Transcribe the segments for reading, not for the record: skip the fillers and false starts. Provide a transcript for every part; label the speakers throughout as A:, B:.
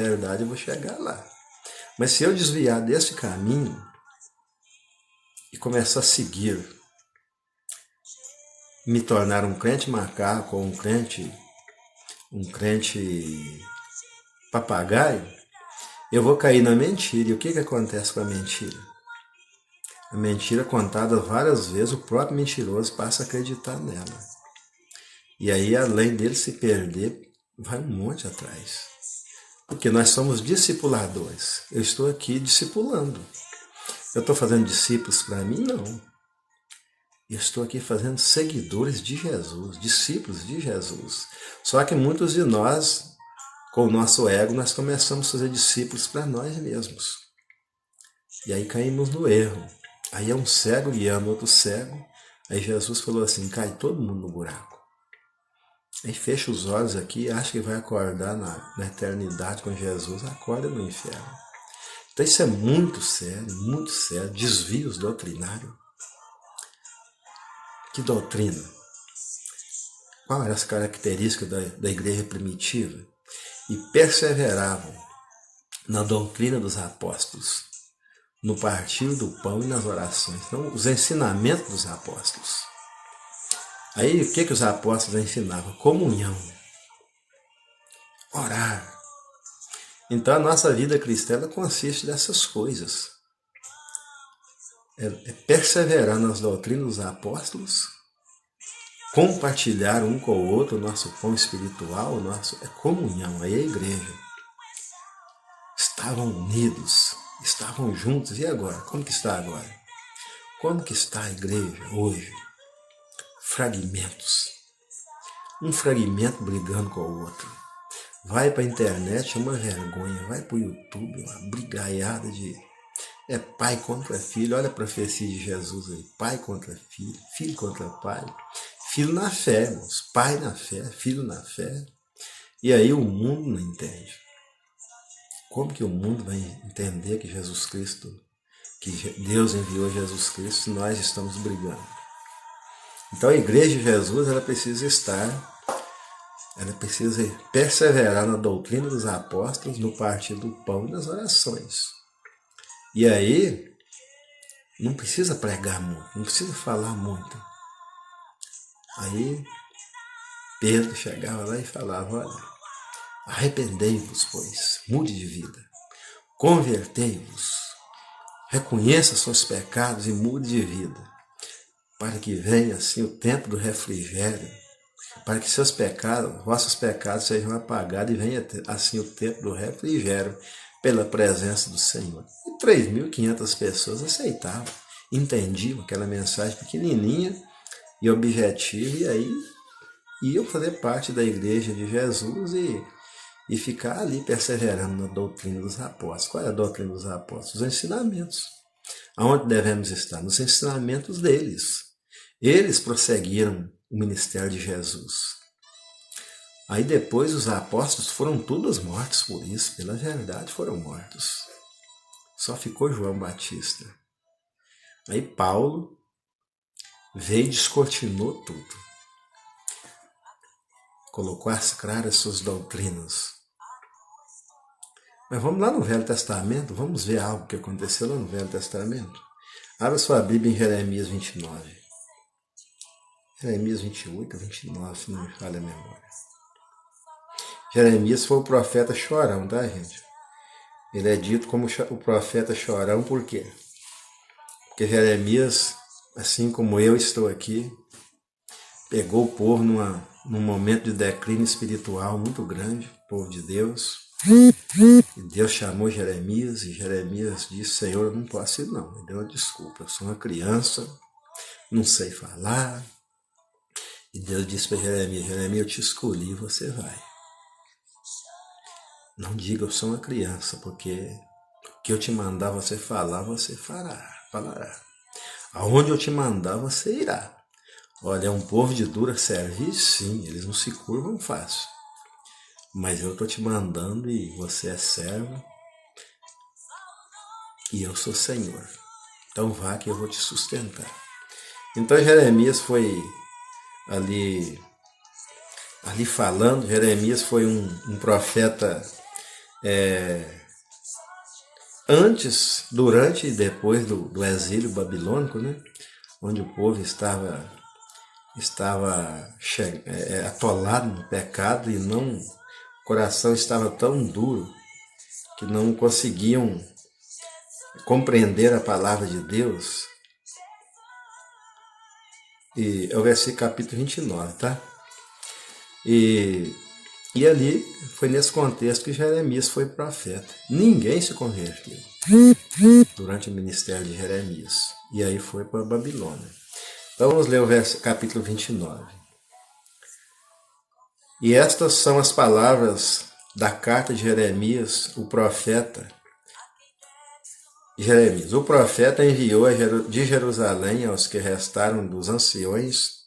A: verdade eu vou chegar lá. Mas se eu desviar desse caminho e começar a seguir, me tornar um crente macaco ou um crente papagaio, eu vou cair na mentira. E o que acontece com a mentira? A mentira contada várias vezes, o próprio mentiroso passa a acreditar nela. E aí, além dele se perder, vai um monte atrás. Porque nós somos discipuladores. Eu estou aqui discipulando. Eu estou fazendo discípulos para mim? Não. Eu estou aqui fazendo seguidores de Jesus, discípulos de Jesus. Só que muitos de nós, com o nosso ego, nós começamos a fazer discípulos para nós mesmos. E aí caímos no erro. Aí é um cego guiando outro cego. Aí Jesus falou assim, cai todo mundo no buraco. Aí fecha os olhos aqui, acha que vai acordar na eternidade com Jesus, acorda no inferno. Então isso é muito sério, desvios doutrinários. Que doutrina? Qual era as características da igreja primitiva? E perseveravam na doutrina dos apóstolos, no partir do pão e nas orações. Então, os ensinamentos dos apóstolos. Aí, o que os apóstolos ensinavam? Comunhão. Orar. Então, a nossa vida cristã ela consiste dessas coisas. É perseverar nas doutrinas dos apóstolos, compartilhar um com o outro o nosso pão espiritual, é comunhão. Aí a igreja. Estavam unidos, estavam juntos. E agora? Como que está agora? Como que está a igreja hoje? Fragmentos. Um fragmento brigando com o outro. Vai para a internet, é uma vergonha. Vai para o YouTube, uma brigaiada de... É pai contra filho. Olha a profecia de Jesus aí. Pai contra filho, filho contra pai. Filho na fé, irmãos. Pai na fé, filho na fé. E aí o mundo não entende. Como que o mundo vai entender que Jesus Cristo, que Deus enviou Jesus Cristo, se nós estamos brigando? Então a igreja de Jesus, ela precisa perseverar na doutrina dos apóstolos, no partir do pão e nas orações. E aí, não precisa pregar muito, não precisa falar muito. Aí, Pedro chegava lá e falava, olha, arrependei-vos, pois, mude de vida, convertei-vos, reconheça seus pecados e mude de vida, para que venha assim o tempo do refrigério, para que vossos pecados sejam apagados e venha assim o tempo do refrigério pela presença do Senhor. E 3.500 pessoas aceitavam, entendiam aquela mensagem pequenininha e objetiva, e aí iam fazer parte da igreja de Jesus e ficar ali perseverando na doutrina dos apóstolos. Qual é a doutrina dos apóstolos? Os ensinamentos. Aonde devemos estar? Nos ensinamentos deles. Eles prosseguiram o ministério de Jesus. Aí depois os apóstolos foram todos mortos por isso, pela verdade foram mortos. Só ficou João Batista. Aí Paulo veio e descortinou tudo. Colocou às claras suas doutrinas. Mas vamos lá no Velho Testamento, vamos ver algo que aconteceu lá no Velho Testamento. Abra sua Bíblia em Jeremias 29. Jeremias 28 a 29, se não me falha a memória. Jeremias foi o profeta chorão, tá, gente? Ele é dito como o profeta chorão, por quê? Porque Jeremias, assim como eu estou aqui, pegou o povo num momento de declínio espiritual muito grande, o povo de Deus. E Deus chamou Jeremias, e Jeremias disse, Senhor, eu não posso ir não. Ele deu uma desculpa, eu sou uma criança, não sei falar. E Deus disse para Jeremias, Jeremias, eu te escolhi, você vai. Não diga, eu sou uma criança, porque o que eu te mandar você falar, você falará. Aonde eu te mandar, você irá. Olha, é um povo de dura serviço, sim, eles não se curvam fácil. Mas eu estou te mandando e você é servo e eu sou Senhor. Então vá que eu vou te sustentar. Então Jeremias foi ali falando. Jeremias foi um profeta Antes, durante e depois do exílio babilônico, né? Onde o povo estava atolado no pecado e o coração estava tão duro que não conseguiam compreender a palavra de Deus. E é o versículo capítulo 29, tá? E ali foi nesse contexto que Jeremias foi profeta. Ninguém se converteu durante o ministério de Jeremias. E aí foi para a Babilônia. Então vamos ler o capítulo 29. E estas são as palavras da carta de Jeremias, o profeta. Jeremias, o profeta enviou de Jerusalém aos que restaram dos anciões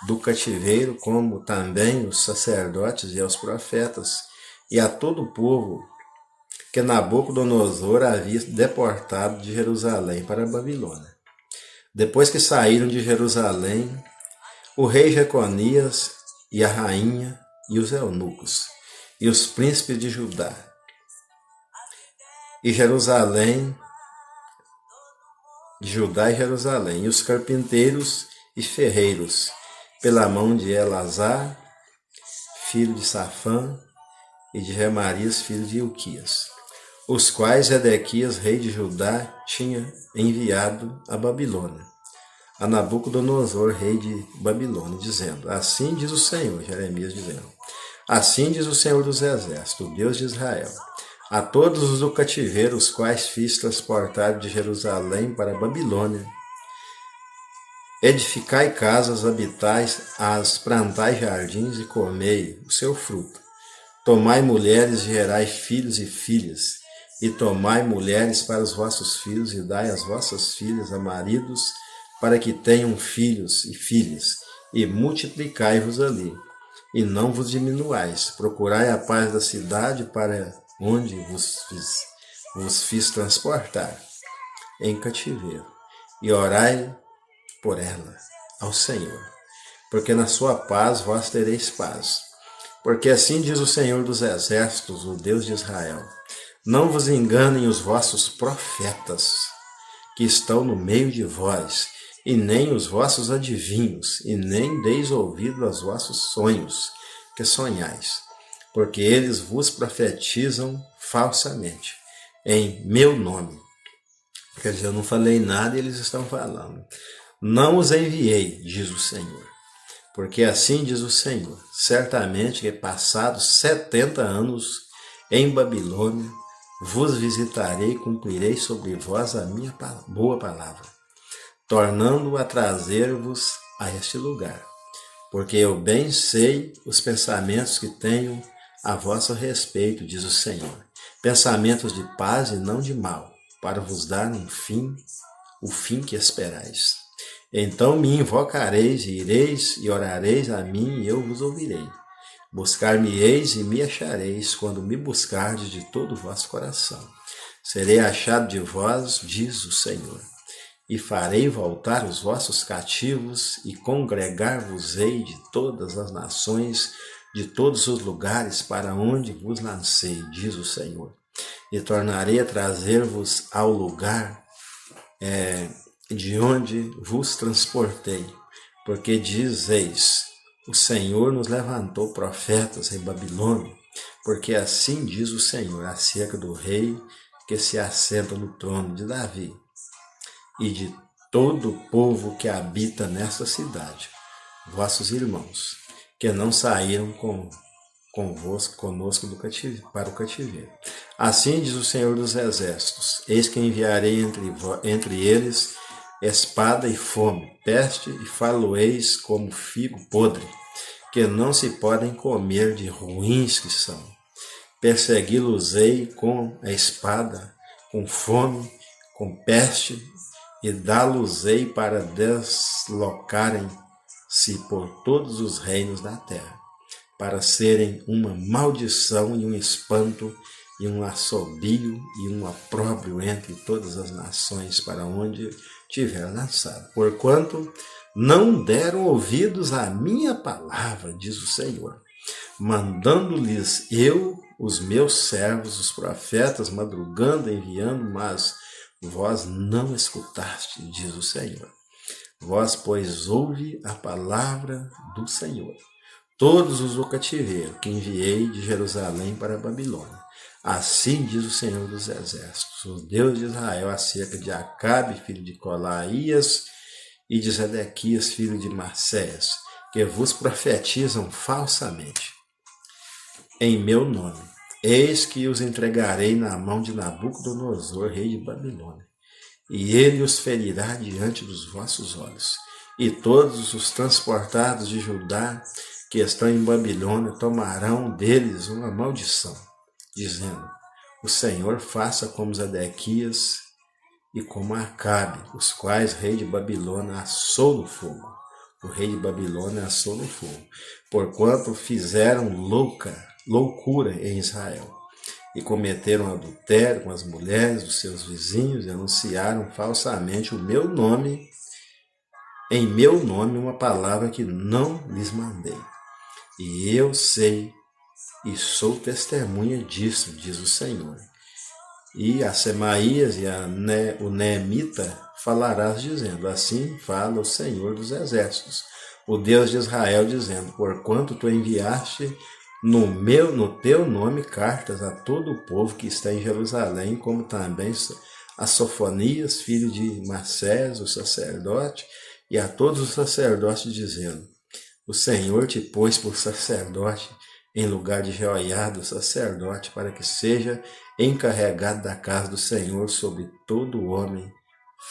A: do cativeiro, como também os sacerdotes e aos profetas, e a todo o povo que Nabucodonosor havia deportado de Jerusalém para a Babilônia. Depois que saíram de Jerusalém, o rei Jeconias e a rainha e os eunucos e os príncipes de Judá e Jerusalém, e os carpinteiros e ferreiros, pela mão de Elazar, filho de Safã, e de Remarias, filho de Ilquias, os quais Zedequias, rei de Judá, tinha enviado a Babilônia, a Nabucodonosor, rei de Babilônia, dizendo: assim diz o Senhor, Jeremias dizendo, assim diz o Senhor dos Exércitos, o Deus de Israel, a todos os do cativeiro, os quais fiz transportar de Jerusalém para a Babilônia: edificai casas, habitais as, plantai jardins e comei o seu fruto. Tomai mulheres e gerai filhos e filhas, e tomai mulheres para os vossos filhos, e dai as vossas filhas a maridos, para que tenham filhos e filhas, e multiplicai-vos ali, e não vos diminuais. Procurai a paz da cidade para onde vos fiz transportar em cativeiro, e orai por ela ao Senhor, porque na sua paz vós tereis paz. Porque assim diz o Senhor dos Exércitos, o Deus de Israel: não vos enganem os vossos profetas, que estão no meio de vós, e nem os vossos adivinhos, e nem deis ouvido aos vossos sonhos, que sonhais, porque eles vos profetizam falsamente, em meu nome. Quer dizer, eu não falei nada e eles estão falando. Não os enviei, diz o Senhor. Porque assim diz o Senhor: certamente que passados 70 anos em Babilônia, vos visitarei e cumprirei sobre vós a minha boa palavra, tornando a trazer-vos a este lugar. Porque eu bem sei os pensamentos que tenho a vosso respeito, diz o Senhor, pensamentos de paz e não de mal, para vos dar um fim, o fim que esperais. Então me invocareis, e ireis e orareis a mim, e eu vos ouvirei. Buscar-me-eis e me achareis, quando me buscardes de todo o vosso coração. Serei achado de vós, diz o Senhor, e farei voltar os vossos cativos, e congregar-vos-ei de todas as nações, de todos os lugares para onde vos lancei, diz o Senhor. E tornarei a trazer-vos ao lugar de onde vos transportei, porque dizeis: o Senhor nos levantou profetas em Babilônia, porque assim diz o Senhor acerca do rei que se assenta no trono de Davi, e de todo o povo que habita nesta cidade, vossos irmãos, que não saíram conosco para o cativeiro. Assim diz o Senhor dos Exércitos: eis que enviarei entre eles espada e fome, peste, e falo-eis como figo podre, que não se podem comer, de ruins que são. Persegui-los-ei com a espada, com fome, com peste, e dá-los-ei para deslocarem-se por todos os reinos da terra, para serem uma maldição e um espanto, e um assobio e um opróbrio entre todas as nações para onde tiver lançado. Porquanto não deram ouvidos à minha palavra, diz o Senhor, mandando-lhes eu os meus servos, os profetas, madrugando, enviando, mas vós não escutaste, diz o Senhor. Vós, pois, ouve a palavra do Senhor. Todos os do cativeiro que enviei de Jerusalém para a Babilônia. Assim diz o Senhor dos Exércitos, o Deus de Israel, acerca de Acabe, filho de Colaías, e de Zedequias, filho de Marcéias, que vos profetizam falsamente em meu nome. Eis que os entregarei na mão de Nabucodonosor, rei de Babilônia, e ele os ferirá diante dos vossos olhos. E todos os transportados de Judá que estão em Babilônia tomarão deles uma maldição, dizendo: o Senhor faça como Zedequias e como Acabe, os quais o rei de Babilônia assou no fogo. O rei de Babilônia assou no fogo, porquanto fizeram loucura em Israel, e cometeram adultério com as mulheres dos seus vizinhos, e anunciaram falsamente o meu nome, em meu nome, uma palavra que não lhes mandei. E eu sei e sou testemunha disso, diz o Senhor. E a Semaías e o Neemita falarás, dizendo: assim fala o Senhor dos Exércitos, o Deus de Israel, dizendo: porquanto tu enviaste no teu nome cartas a todo o povo que está em Jerusalém, como também a Sofonias, filho de Marcés, o sacerdote, e a todos os sacerdotes, dizendo: o Senhor te pôs por sacerdote em lugar de Jeoiada, o sacerdote, para que seja encarregado da casa do Senhor sobre todo homem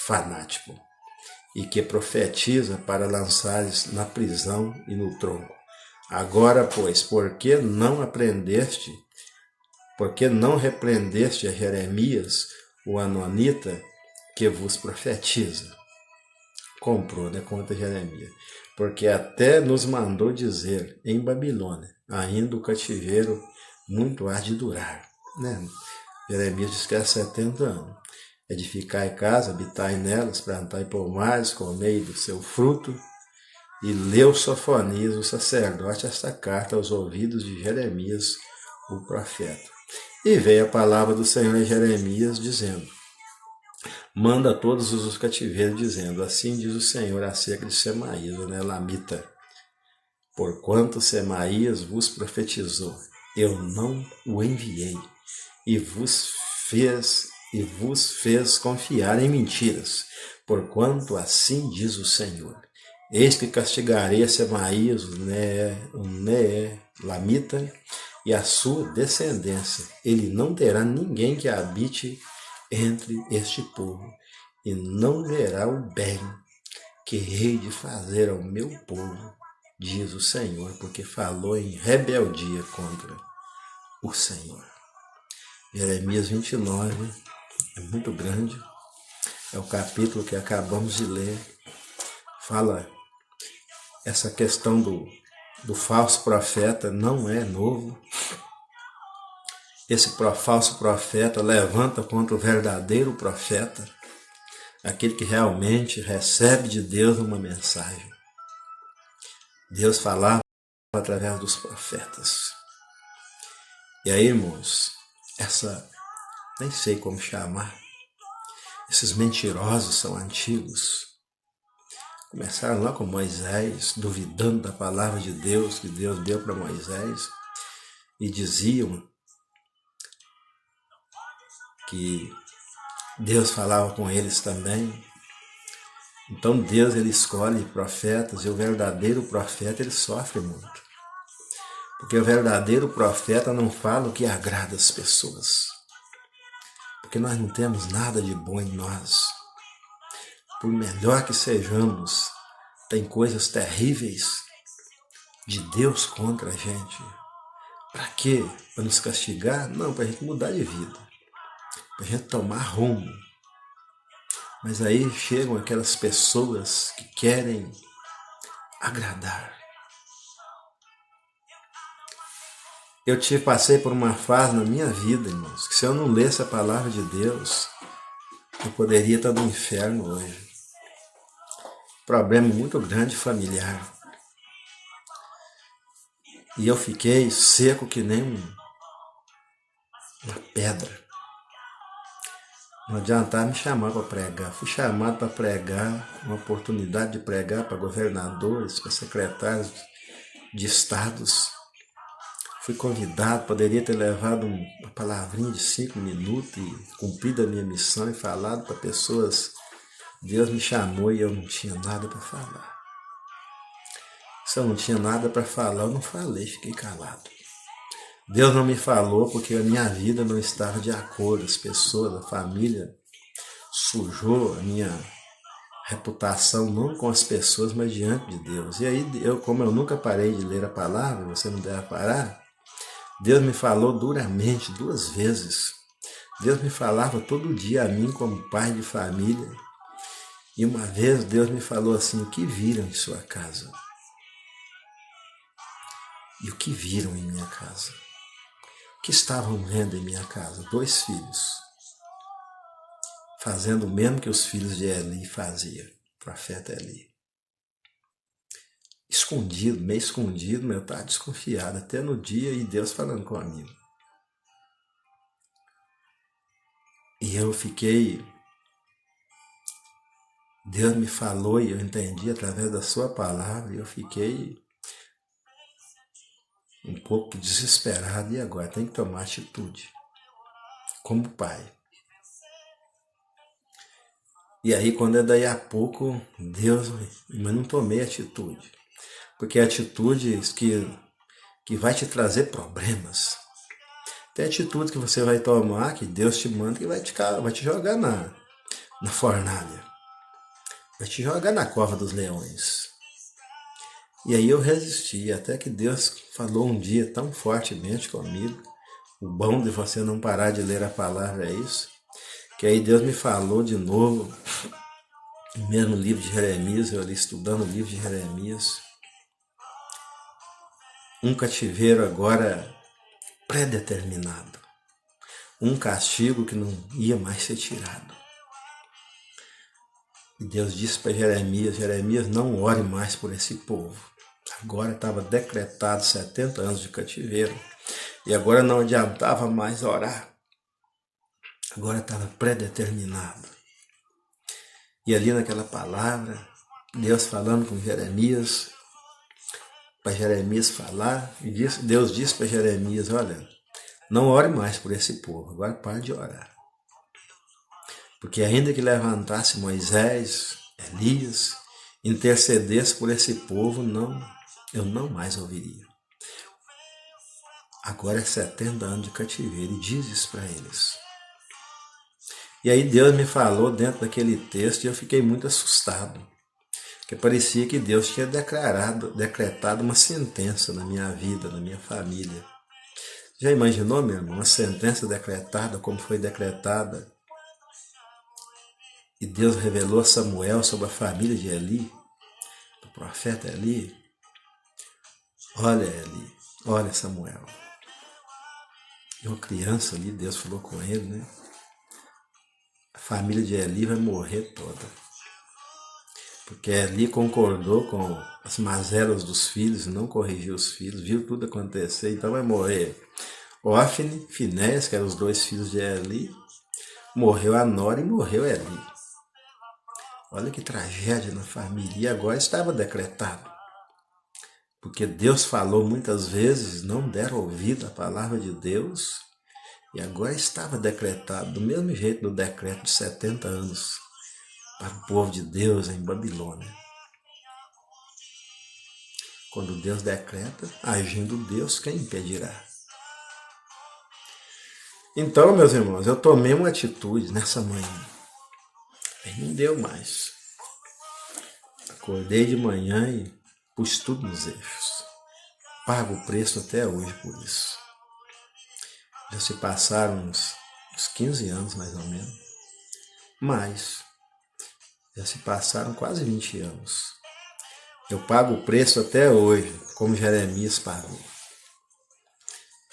A: fanático, e que profetiza para lançares na prisão e no tronco. Agora, pois, por que não repreendeste a Jeremias, o anonita, que vos profetiza? Comprou, né, contra Jeremias. Porque até nos mandou dizer, em Babilônia, ainda o cativeiro muito há de durar. Né? Jeremias diz que há 70 anos. Edificai casa, habitai nelas, plantai pomares, comei do seu fruto. E leu Sofonias, o sacerdote, esta carta aos ouvidos de Jeremias, o profeta. E veio a palavra do Senhor a Jeremias, dizendo: manda a todos os cativeiros, dizendo: assim diz o Senhor acerca de Semaías, o Nelamita. Porquanto Semaías vos profetizou, eu não o enviei, e vos fez confiar em mentiras. Porquanto assim diz o Senhor: eis que castigarei a Semaías, o Nelamita, e a sua descendência. Ele não terá ninguém que habite entre este povo, e não verá o bem que hei de fazer ao meu povo, diz o Senhor, porque falou em rebeldia contra o Senhor. Jeremias 29 é muito grande, é o capítulo que acabamos de ler, fala essa questão do falso profeta, não é novo. Esse falso profeta levanta contra o verdadeiro profeta, aquele que realmente recebe de Deus uma mensagem. Deus falava através dos profetas. E aí, irmãos, nem sei como chamar, esses mentirosos são antigos. Começaram lá com Moisés, duvidando da palavra de Deus que Deus deu para Moisés, e diziam que Deus falava com eles também. Então Deus, ele escolhe profetas, e o verdadeiro profeta, ele sofre muito. Porque o verdadeiro profeta não fala o que agrada as pessoas. Porque nós não temos nada de bom em nós. Por melhor que sejamos, tem coisas terríveis de Deus contra a gente. Para quê? Para nos castigar? Não, para a gente mudar de vida. Para a gente tomar rumo. Mas aí chegam aquelas pessoas que querem agradar. Eu passei por uma fase na minha vida, irmãos, que se eu não lesse a palavra de Deus, eu poderia estar no inferno hoje. Problema muito grande familiar. E eu fiquei seco que nem uma pedra. Não adiantava me chamar para pregar. Fui chamado para pregar, uma oportunidade de pregar para governadores, para secretários de estados. Fui convidado, poderia ter levado uma palavrinha de 5 minutos e cumprido a minha missão e falado para pessoas. Deus me chamou e eu não tinha nada para falar. Se eu não tinha nada para falar, eu não falei, fiquei calado. Deus não me falou porque a minha vida não estava de acordo, as pessoas, a família sujou a minha reputação, não com as pessoas, mas diante de Deus. E aí, como eu nunca parei de ler a palavra, você não deve parar, Deus me falou duramente 2 vezes. Deus me falava todo dia a mim como pai de família. E uma vez Deus me falou assim: o que viram em sua casa? E o que viram em minha casa? O que estavam vendo em minha casa? 2 filhos, fazendo o mesmo que os filhos de Eli faziam, o profeta Eli. Escondido, meio escondido, mas eu estava desconfiado até no dia e Deus falando comigo. E eu fiquei, Deus me falou e eu entendi através da sua palavra e eu fiquei um pouco desesperado. E agora tem que tomar atitude, como pai. E aí quando é daí a pouco, Deus, mas não tomei atitude. Porque é atitudes que vai te trazer problemas. Tem atitude que você vai tomar, que Deus te manda, que vai te jogar na fornalha. Vai te jogar na cova dos leões. E aí eu resisti, até que Deus falou um dia tão fortemente comigo. O bom de você não parar de ler a palavra é isso. Que aí Deus me falou de novo, no mesmo livro de Jeremias, eu ali estudando o livro de Jeremias. Um cativeiro agora pré-determinado. Um castigo que não ia mais ser tirado. E Deus disse para Jeremias, não ore mais por esse povo. Agora estava decretado 70 anos de cativeiro. E agora não adiantava mais orar. Agora estava pré-determinado. E ali naquela palavra, Deus falando com Jeremias, para Jeremias falar, e Deus disse para Jeremias, olha, não ore mais por esse povo, agora pare de orar. Porque ainda que levantasse Moisés, Elias, intercedesse por esse povo, eu não mais ouviria. Agora é 70 anos de cativeiro e diz isso para eles. E aí Deus me falou dentro daquele texto e eu fiquei muito assustado. Porque parecia que Deus tinha decretado uma sentença na minha vida, na minha família. Já imaginou, meu irmão, uma sentença decretada como foi decretada? E Deus revelou a Samuel sobre a família de Eli, do profeta Eli. Olha Eli, olha Samuel. E uma criança ali, Deus falou com ele, né? A família de Eli vai morrer toda. Porque Eli concordou com as mazelas dos filhos, não corrigiu os filhos, viu tudo acontecer, então vai morrer Ofni, Finéias, que eram os 2 filhos de Eli, morreu a nora e morreu Eli. Olha que tragédia na família. E agora estava decretado. Porque Deus falou muitas vezes, não deram ouvido à palavra de Deus. E agora estava decretado, do mesmo jeito do decreto de 70 anos para o povo de Deus em Babilônia. Quando Deus decreta, agindo Deus, quem impedirá? Então, meus irmãos, eu tomei uma atitude nessa manhã. E não deu mais. Acordei de manhã e pus tudo nos eixos. Pago o preço até hoje por isso. Já se passaram uns 15 anos, mais ou menos. Mas já se passaram quase 20 anos. Eu pago o preço até hoje, como Jeremias pagou.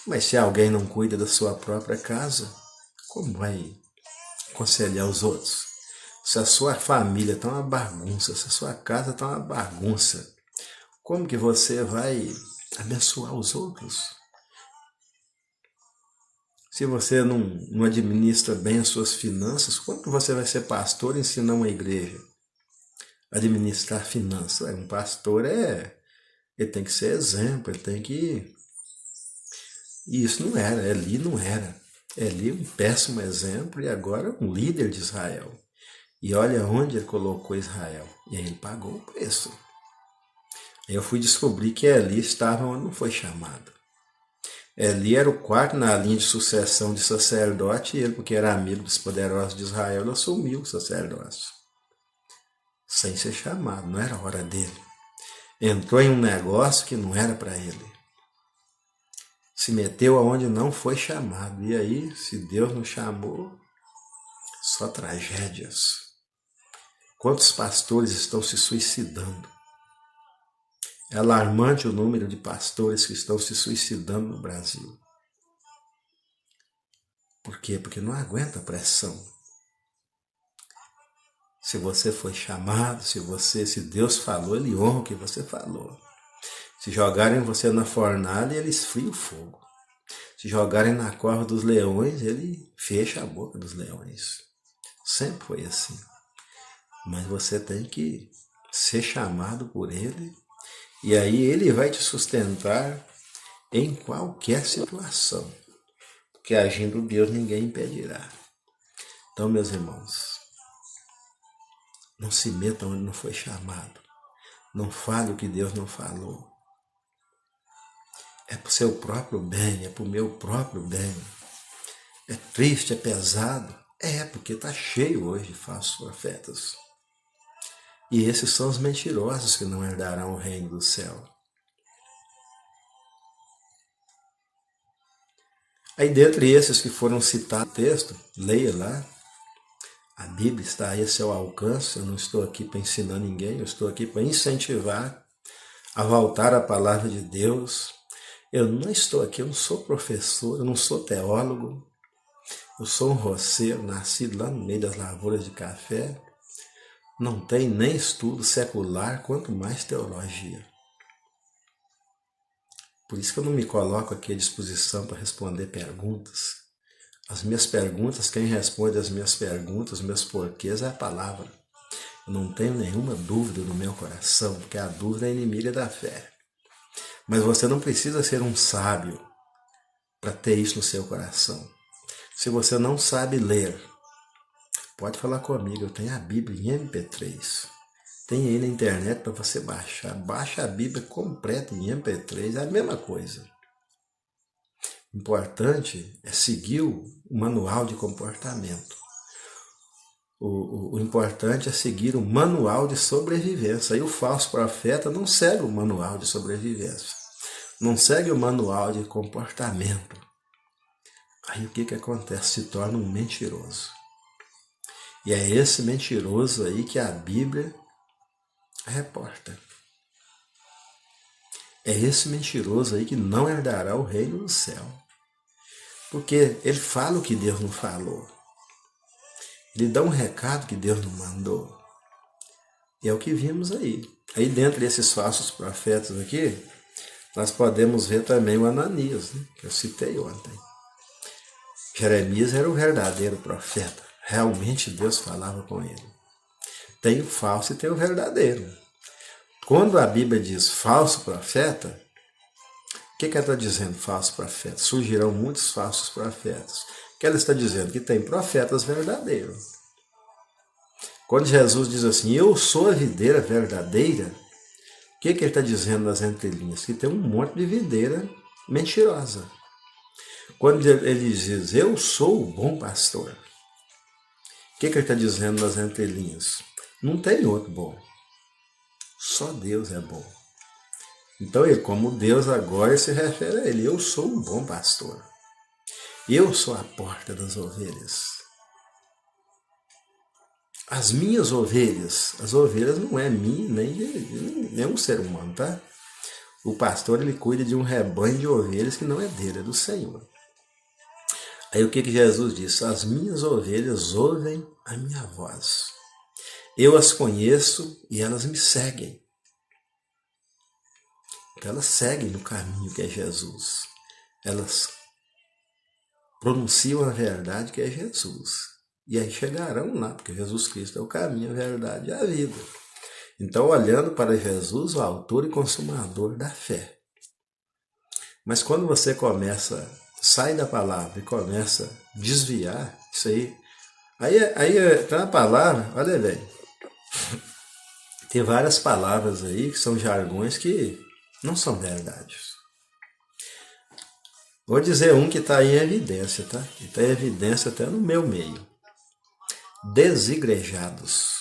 A: Mas se alguém não cuida da sua própria casa, como vai aconselhar os outros? Se a sua família está uma bagunça, se a sua casa está uma bagunça, como que você vai abençoar os outros? Se você não administra bem as suas finanças, como que você vai ser pastor e ensinar uma igreja a administrar finanças? Um pastor ele tem que ser exemplo, ele tem que... E isso não era, Eli não era. Eli um péssimo exemplo e agora um líder de Israel. E olha onde ele colocou Israel. E aí ele pagou o preço. Aí eu fui descobrir que Eli estava onde não foi chamado. Eli era o quarto na linha de sucessão de sacerdote e ele, porque era amigo dos poderosos de Israel, assumiu o sacerdócio. Sem ser chamado, não era hora dele. Entrou em um negócio que não era para ele. Se meteu aonde não foi chamado. E aí, se Deus não chamou, só tragédias. Quantos pastores estão se suicidando? É alarmante o número de pastores que estão se suicidando no Brasil. Por quê? Porque não aguenta a pressão. Se você foi chamado, se Deus falou, Ele honra o que você falou. Se jogarem você na fornalha, Ele esfria o fogo. Se jogarem na cova dos leões, Ele fecha a boca dos leões. Sempre foi assim. Mas você tem que ser chamado por Ele, e aí Ele vai te sustentar em qualquer situação. Porque agindo Deus ninguém impedirá. Então, meus irmãos, não se meta onde não foi chamado. Não fale o que Deus não falou. É para o seu próprio bem, é para o meu próprio bem. É triste, é pesado. É, porque está cheio hoje de falsos profetas. E esses são os mentirosos que não herdarão o reino do céu. Aí, dentre esses que foram citados no texto, leia lá. A Bíblia está aí a seu alcance. Eu não estou aqui para ensinar ninguém, eu estou aqui para incentivar a voltar à palavra de Deus. Eu não estou aqui, eu não sou professor, eu não sou teólogo. Eu sou um roceiro, nascido lá no meio das lavouras de café. Não tenho nem estudo secular, quanto mais teologia. Por isso que eu não me coloco aqui à disposição para responder perguntas. As minhas perguntas, quem responde as minhas perguntas, os meus porquês é a palavra. Eu não tenho nenhuma dúvida no meu coração, porque a dúvida é inimiga da fé. Mas você não precisa ser um sábio para ter isso no seu coração. Se você não sabe ler, pode falar comigo, eu tenho a Bíblia em MP3. Tem aí na internet para você baixar. Baixa a Bíblia completa em MP3, é a mesma coisa. O importante é seguir o manual de comportamento. O importante é seguir o manual de sobrevivência. E o falso profeta não segue o manual de sobrevivência. Não segue o manual de comportamento. Aí o que acontece? Se torna um mentiroso. E é esse mentiroso aí que a Bíblia reporta. É esse mentiroso aí que não herdará o reino do céu. Porque ele fala o que Deus não falou. Ele dá um recado que Deus não mandou. E é o que vimos aí. Aí dentro desses falsos profetas aqui, nós podemos ver também o Ananias, né, que eu citei ontem. Jeremias era o verdadeiro profeta. Realmente Deus falava com ele. Tem o falso e tem o verdadeiro. Quando a Bíblia diz falso profeta, o que ela está dizendo, falso profeta? Surgirão muitos falsos profetas. O que ela está dizendo? Que tem profetas verdadeiros. Quando Jesus diz assim, eu sou a videira verdadeira, o que ele está dizendo nas entrelinhas? Que tem um monte de videira mentirosa. Quando ele diz, eu sou o bom pastor, o que ele está dizendo nas entrelinhas? Não tem outro bom. Só Deus é bom. Então ele, como Deus, agora se refere a ele, eu sou um bom pastor. Eu sou a porta das ovelhas. As minhas ovelhas, as ovelhas não é minha, nem um ser humano, tá? O pastor, ele cuida de um rebanho de ovelhas que não é dele, é do Senhor. Aí o que Jesus disse? As minhas ovelhas ouvem a minha voz. Eu as conheço e elas me seguem. Então elas seguem no caminho que é Jesus. Elas pronunciam a verdade que é Jesus. E aí chegarão lá, porque Jesus Cristo é o caminho, a verdade e a vida. Então, olhando para Jesus, o autor e consumador da fé. Mas quando você sai da palavra e começa a desviar, isso aí tá na palavra, olha bem, tem várias palavras aí que são jargões que não são verdades. Vou dizer um que está em evidência, tá? Que está em evidência até no meu meio. Desigrejados.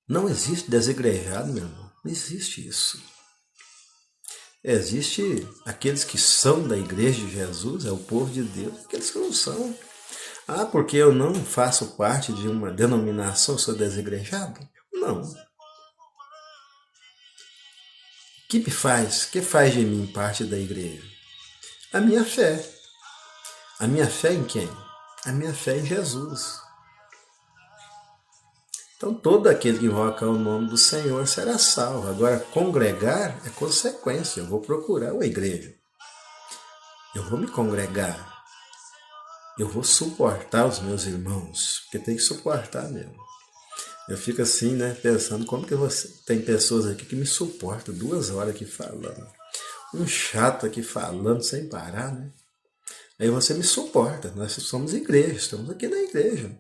A: Não existe desigrejado, meu irmão. Não existe isso. Existe aqueles que são da igreja de Jesus, é o povo de Deus, aqueles que não são. Ah, porque eu não faço parte de uma denominação, sou desigrejado? Não. O que faz de mim parte da igreja? A minha fé. A minha fé em quem? A minha fé em Jesus. Então todo aquele que invoca o nome do Senhor será salvo. Agora, congregar é consequência. Eu vou procurar uma igreja. Eu vou me congregar. Eu vou suportar os meus irmãos, porque tem que suportar mesmo. Eu fico assim, né, pensando como que você tem pessoas aqui que me suportam 2 horas aqui falando. Um chato aqui falando sem parar, né? Aí você me suporta. Nós somos igreja, estamos aqui na igreja.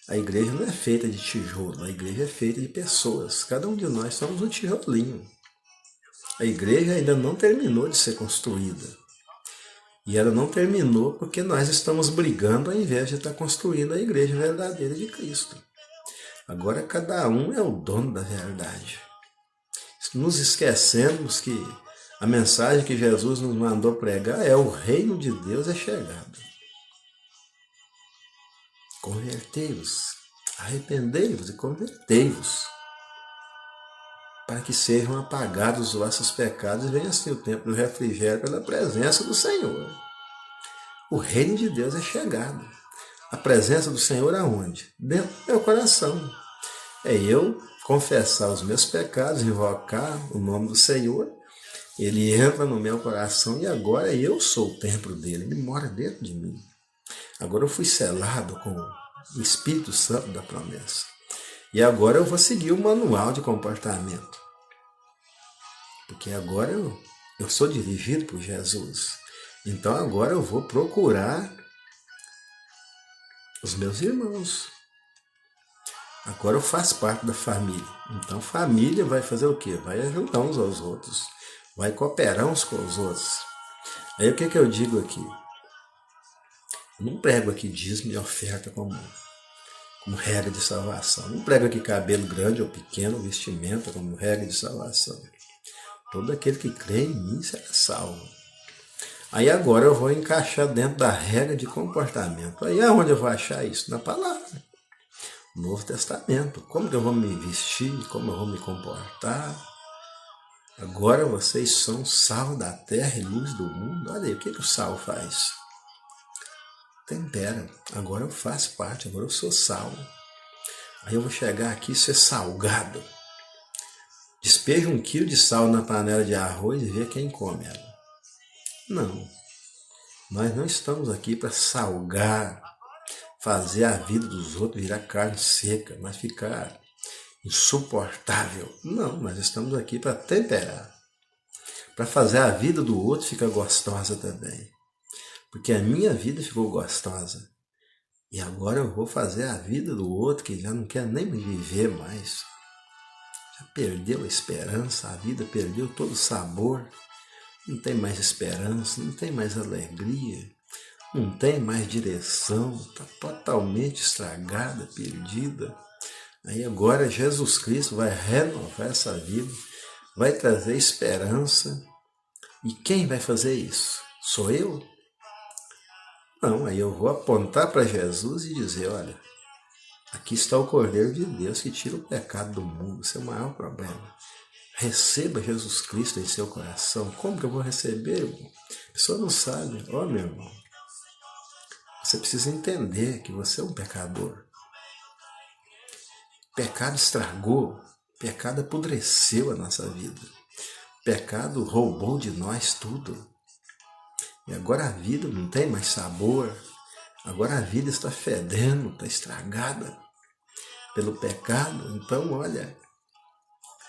A: A igreja não é feita de tijolo, a igreja é feita de pessoas. Cada um de nós somos um tijolinho. A igreja ainda não terminou de ser construída. E ela não terminou porque nós estamos brigando ao invés de estar construindo a igreja verdadeira de Cristo. Agora cada um é o dono da verdade. Nos esquecemos que a mensagem que Jesus nos mandou pregar é: o reino de Deus é chegado. Convertei-vos, arrependei-vos e convertei-vos, para que sejam apagados os vossos pecados e venha assim o tempo do refrigério pela presença do Senhor. O reino de Deus é chegado. A presença do Senhor aonde? Dentro do meu coração. É eu confessar os meus pecados, invocar o nome do Senhor, ele entra no meu coração e agora eu sou o templo dele, ele mora dentro de mim. Agora eu fui selado com o Espírito Santo da promessa. E agora eu vou seguir o manual de comportamento. Porque agora eu sou dirigido por Jesus. Então agora eu vou procurar os meus irmãos. Agora eu faço parte da família. Então família vai fazer o quê? Vai ajudar uns aos outros. Vai cooperar uns com os outros. Aí o que eu digo aqui? Eu não prego aqui dízimo e oferta como regra de salvação. Não prego aqui cabelo grande ou pequeno, vestimenta como regra de salvação. Todo aquele que crê em mim será salvo. Aí agora eu vou encaixar dentro da regra de comportamento. Aí aonde eu vou achar isso? Na palavra. Novo Testamento. Como que eu vou me vestir? Como eu vou me comportar? Agora vocês são sal da terra e luz do mundo. Olha aí, o que o sal faz? Tempera. Agora eu faço parte, agora eu sou sal. Aí eu vou chegar aqui e ser salgado. Despeja 1 quilo de sal na panela de arroz e vê quem come ela. Não. Nós não estamos aqui para salgar, fazer a vida dos outros virar carne seca, mas ficar insuportável. Não, nós estamos aqui para temperar, para fazer a vida do outro ficar gostosa também. Porque a minha vida ficou gostosa. E agora eu vou fazer a vida do outro que já não quer nem viver mais. Já perdeu a esperança, a vida perdeu todo o sabor. Não tem mais esperança, não tem mais alegria, não tem mais direção, está totalmente estragada, perdida. Aí agora Jesus Cristo vai renovar essa vida, vai trazer esperança. E quem vai fazer isso? Sou eu? Não, aí eu vou apontar para Jesus e dizer: olha, aqui está o Cordeiro de Deus que tira o pecado do mundo, esse é o maior problema. Receba Jesus Cristo em seu coração. Como que eu vou receber, irmão? A pessoa não sabe. Ó, meu irmão, você precisa entender que você é um pecador. Pecado estragou, pecado apodreceu a nossa vida. Pecado roubou de nós tudo. E agora a vida não tem mais sabor. Agora a vida está fedendo, está estragada pelo pecado. Então, olha,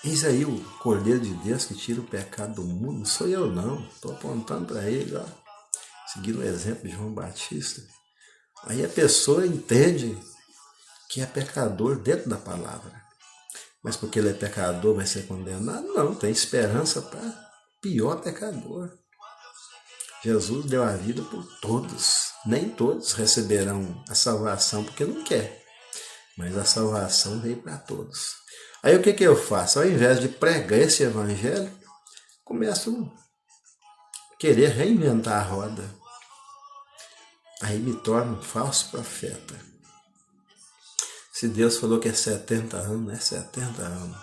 A: eis aí o Cordeiro de Deus que tira o pecado do mundo. Não sou eu não, estou apontando para ele, ó, seguindo o exemplo de João Batista. Aí a pessoa entende que é pecador dentro da palavra. Mas porque ele é pecador vai ser condenado? Não, tem esperança para pior pecador. Jesus deu a vida por todos. Nem todos receberão a salvação porque não quer. Mas a salvação veio para todos. Aí o que eu faço? Ao invés de pregar esse evangelho, começo a querer reinventar a roda. Aí me torno um falso profeta. Se Deus falou que é 70 anos, é 70 anos.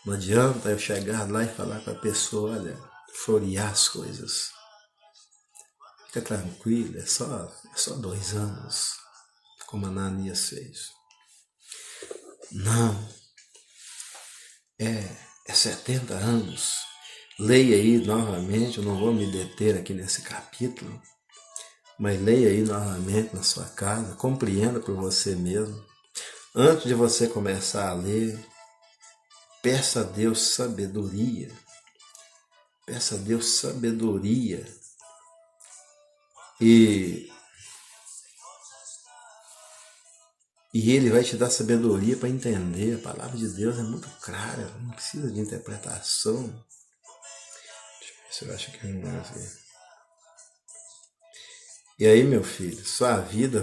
A: Não adianta eu chegar lá e falar para a pessoa, olha, florear as coisas. Fica tranquilo, é só 2 anos, como Ananias fez. Não, é 70 anos. Leia aí novamente, eu não vou me deter aqui nesse capítulo, mas leia aí novamente na sua casa, compreenda por você mesmo. Antes de você começar a ler, peça a Deus sabedoria. Peça a Deus sabedoria. E Ele vai te dar sabedoria para entender. A palavra de Deus é muito clara, não precisa de interpretação. Deixa eu ver se eu acho que não é assim. E aí, meu filho, sua vida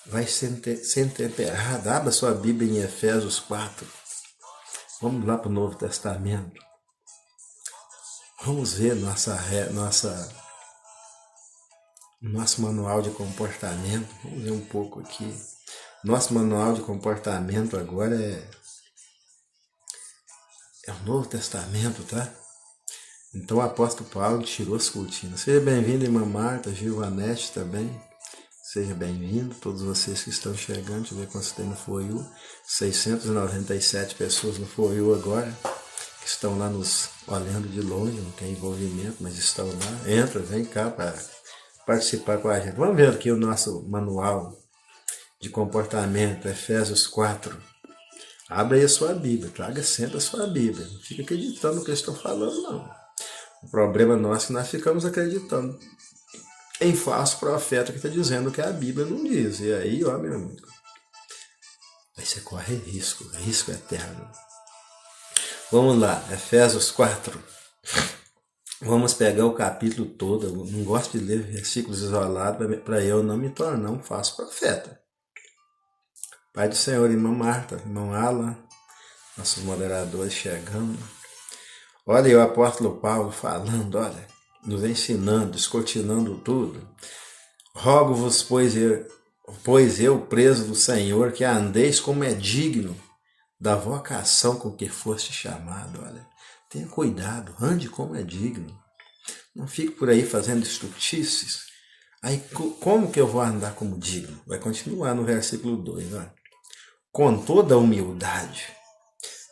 A: vai ser temperada. Abra sua Bíblia em Efésios 4. Vamos lá para o Novo Testamento. Vamos ver nosso manual de comportamento. Vamos ver um pouco aqui. Nosso manual de comportamento agora é o Novo Testamento, tá? Então o apóstolo Paulo tirou as cortinas. Seja bem-vindo, irmã Marta, Gilvanete também. Seja bem-vindo, todos vocês que estão chegando. Deixa eu ver quantos tem no FOIU. 697 pessoas no FOIU agora, que estão lá nos olhando de longe, não tem envolvimento, mas estão lá. Entra, vem cá para participar com a gente. Vamos ver aqui o nosso manual de comportamento, Efésios 4. Abra aí a sua Bíblia, traga sempre a sua Bíblia. Não fica acreditando no que eu estou falando, não. O problema nosso é que nós ficamos acreditando em falso profeta que está dizendo que a Bíblia não diz. E aí, ó, meu amigo, aí você corre risco eterno. Vamos lá, Efésios 4. Vamos pegar o capítulo todo. Eu não gosto de ler versículos isolados para eu não me tornar um falso profeta. Pai do Senhor, irmã Marta, irmão Alan, nossos moderadores chegando. Olha aí o apóstolo Paulo falando, olha, nos ensinando, descortinando tudo. Rogo-vos, pois eu, preso do Senhor, que andeis como é digno da vocação com que foste chamado. Olha, tenha cuidado, ande como é digno. Não fique por aí fazendo estultices. Aí, como que eu vou andar como digno? Vai continuar no versículo 2, olha. Com toda a humildade,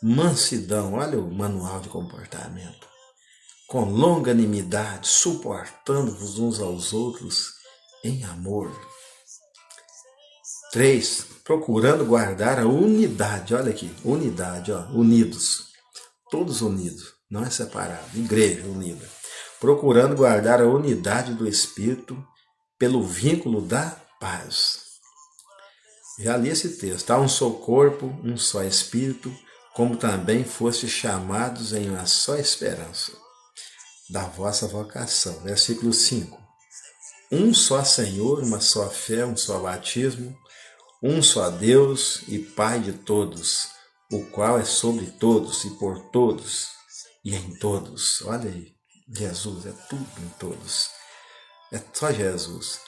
A: mansidão, olha o manual de comportamento, com longanimidade, suportando-vos uns aos outros em amor. 3, procurando guardar a unidade, olha aqui, unidade, ó, unidos, todos unidos, não é separado, igreja unida. Procurando guardar a unidade do Espírito pelo vínculo da paz. Já li esse texto. Há um só corpo, um só Espírito, como também fostes chamados em uma só esperança da vossa vocação. Versículo 5. Um só Senhor, uma só fé, um só batismo, um só Deus e Pai de todos, o qual é sobre todos e por todos e em todos. Olha aí, Jesus é tudo em todos. É só Jesus.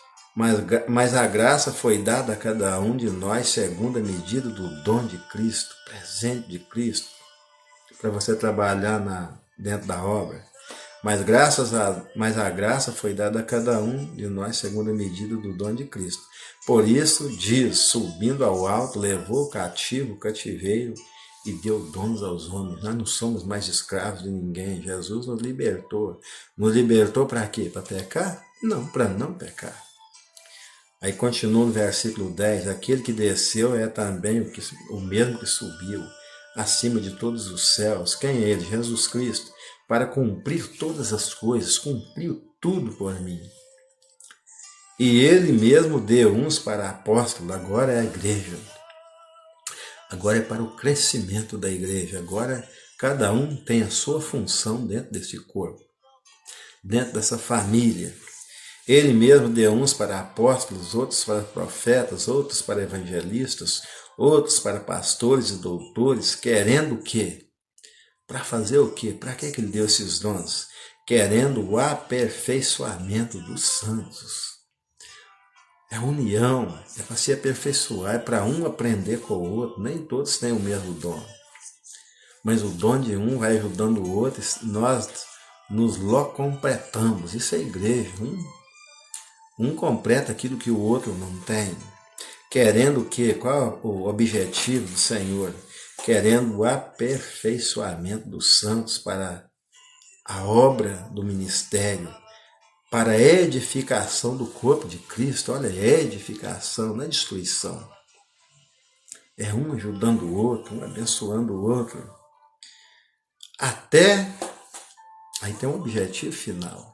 A: Mas a graça foi dada a cada um de nós segundo a medida do dom de Cristo, presente de Cristo, para você trabalhar dentro da obra. Mas a graça foi dada a cada um de nós segundo a medida do dom de Cristo. Por isso diz, subindo ao alto, levou o cativeiro e deu dons aos homens. Nós não somos mais escravos de ninguém. Jesus nos libertou. Nos libertou para quê? Para pecar? Não, para não pecar. Aí continua no versículo 10, aquele que desceu é também o mesmo que subiu acima de todos os céus. Quem é ele? Jesus Cristo, para cumprir todas as coisas, cumpriu tudo por mim. E ele mesmo deu uns para apóstolos, agora é a igreja. Agora é para o crescimento da igreja. Agora cada um tem a sua função dentro desse corpo, dentro dessa família. Ele mesmo deu uns para apóstolos, outros para profetas, outros para evangelistas, outros para pastores e doutores, querendo o quê? Para fazer o quê? Para que ele deu esses dons? Querendo o aperfeiçoamento dos santos. É união, é para se aperfeiçoar, é para um aprender com o outro. Nem todos têm o mesmo dom. Mas o dom de um vai ajudando o outro, nós nos completamos. Isso é igreja. Um completa aquilo que o outro não tem. Querendo o quê? Qual é o objetivo do Senhor? Querendo o aperfeiçoamento dos santos para a obra do ministério, para a edificação do corpo de Cristo. Olha, edificação, não é destruição. É um ajudando o outro, um abençoando o outro. Até, aí tem um objetivo final.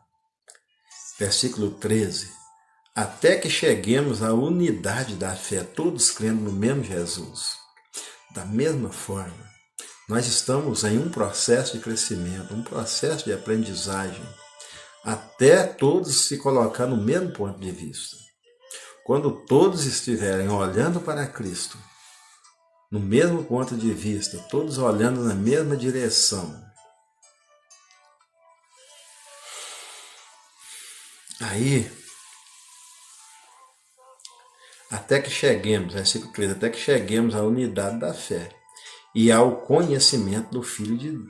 A: Versículo 13. Até que cheguemos à unidade da fé, todos crendo no mesmo Jesus. Da mesma forma, nós estamos em um processo de crescimento, um processo de aprendizagem, até todos se colocar no mesmo ponto de vista. Quando todos estiverem olhando para Cristo, no mesmo ponto de vista, todos olhando na mesma direção, aí, até que cheguemos, versículo 13, até que cheguemos à unidade da fé e ao conhecimento do Filho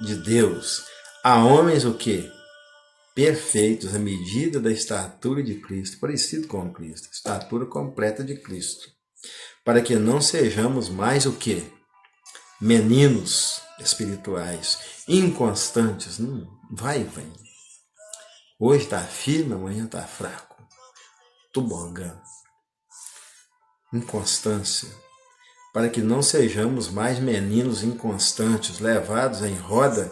A: de Deus. A homens o quê? Perfeitos, à medida da estatura de Cristo, parecido com Cristo, estatura completa de Cristo, para que não sejamos mais o quê? Meninos espirituais, inconstantes, vai e vem. Hoje está firme, amanhã está fraco, tobogã, inconstância, para que não sejamos mais meninos inconstantes, levados em roda